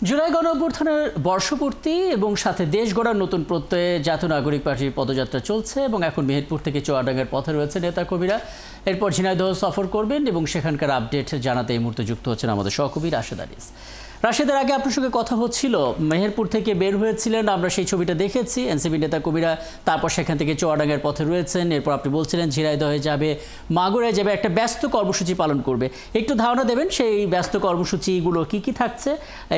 জুলাই গণঅভ্যুত্থানের বর্ষপূর্তি এবং সাথে দেশ গড়ার নতুন প্রত্যয়ে জাতীয় নাগরিক পার্টির পদযাত্রা চলছে এবং এখন মেহেরপুর থেকে চুয়াডাঙ্গার পথে রয়েছে নেতা কবিরা। এরপর ঝিনাইদহ সফর করবেন এবং সেখানকার আপডেট জানাতে এই মুহূর্তে যুক্ত হচ্ছেন আমাদের সহকবি রাশেদ আনিস। রাশেদের আগে আপনার সঙ্গে কথা হচ্ছিল, মেহেরপুর থেকে বের হয়েছিলেন, আমরা সেই ছবিটা দেখেছি। এনসিপি নেতা কবিরা তারপর সেখান থেকে চুয়াডাঙ্গার পথে রয়েছেন। এরপর আপনি বলছিলেন ঝিনাইদহে যাবে, মাগুরায় যাবে, একটা ব্যস্ত কর্মসূচি পালন করবে। একটু ধারণা দেবেন সেই ব্যস্ত কর্মসূচিগুলো কি কি থাকছে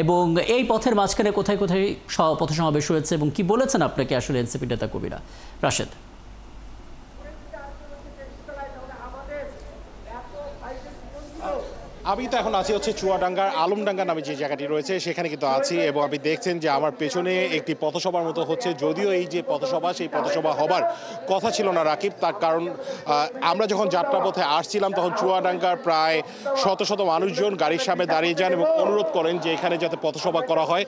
এবং এই পথের মাঝখানে কোথায় কোথায় পথ সমাবেশ হয়েছে এবং কি বলেছেন আপনাকে আসলে এনসিপি নেতা কবিরা? রাশেদ। আমি তো এখন আছি হচ্ছে চুয়াডাঙ্গার আলমডাঙ্গা নামে যে জায়গাটি রয়েছে সেখানে কিন্তু আছি এবং আপনি দেখছেন যে আমার পেছনে একটি পথসভার মতো হচ্ছে। যদিও এই যে পথসভা, সেই পথসভা হবার কথা ছিল না রাকিব, তার কারণ আমরা যখন যাত্রাপথে আসছিলাম তখন চুয়াডাঙ্গার প্রায় শত শত মানুষজন গাড়ির সামনে দাঁড়িয়ে যান এবং অনুরোধ করেন যে এখানে যাতে পথসভা করা হয়।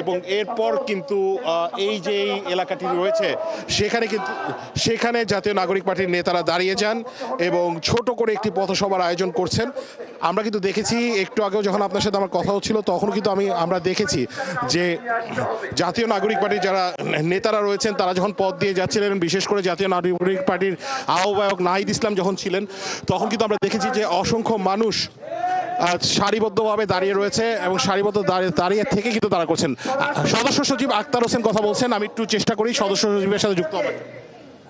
এবং এরপর কিন্তু এই যে এলাকাটি রয়েছে সেখানে জাতীয় নাগরিক পার্টির নেতারা দাঁড়িয়ে যান এবং ছোট করে একটি পথসভার আয়োজন করছেন। আমরা কিন্তু দেখেছি একটু আগেও যখন আপনার সাথে আমার কথা হচ্ছিল তখন কিন্তু আমরা দেখেছি যে জাতীয় নাগরিক পার্টির যারা নেতারা রয়েছেন তারা যখন পথ দিয়ে যাচ্ছিলেন, বিশেষ করে জাতীয় নাগরিক পার্টির আহ্বায়ক নাহিদ ইসলাম যখন ছিলেন তখন কিন্তু আমরা দেখেছি যে অসংখ্য মানুষ সারিবদ্ধভাবে দাঁড়িয়ে রয়েছে এবং সারিবদ্ধ দাঁড়িয়ে থেকে কিন্তু তারা করছেন। সদস্য সচিব আক্তার হোসেন কথা বলছেন, আমি একটু চেষ্টা করি সদস্য সচিবের সাথে যুক্ত হবেন।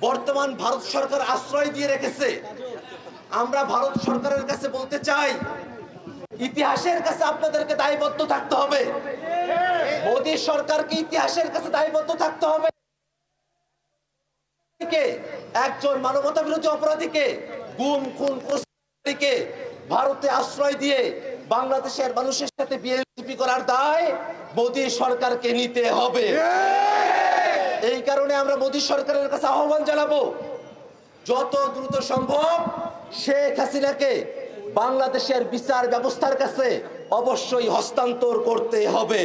বর্তমান ভারত সরকার আশ্রয় দিয়ে রেখেছে। আমরা ভারত সরকারের কাছে বলতে চাই, ইতিহাসের কাছে আপনাদেরকে দায়বদ্ধ থাকতে হবে। মোদী সরকারকে ইতিহাসের কাছে দায়বদ্ধ থাকতে হবে। একজন মানবতা বিরোধী অপরাধীকে, গুম খুন প্রস্তুতিকে ভারতে আশ্রয় দিয়ে বাংলাদেশের মানুষের সাথে বিএনপি করার দায় মোদী সরকারকে নিতে হবে। এই কারণে আমরা মোদী সরকারের কাছে আহ্বান জানাবো, যত দ্রুত সম্ভব শেখ হাসিনাকে বাংলাদেশের বিচার ব্যবস্থার কাছে অবশ্যই হস্তান্তর করতে হবে।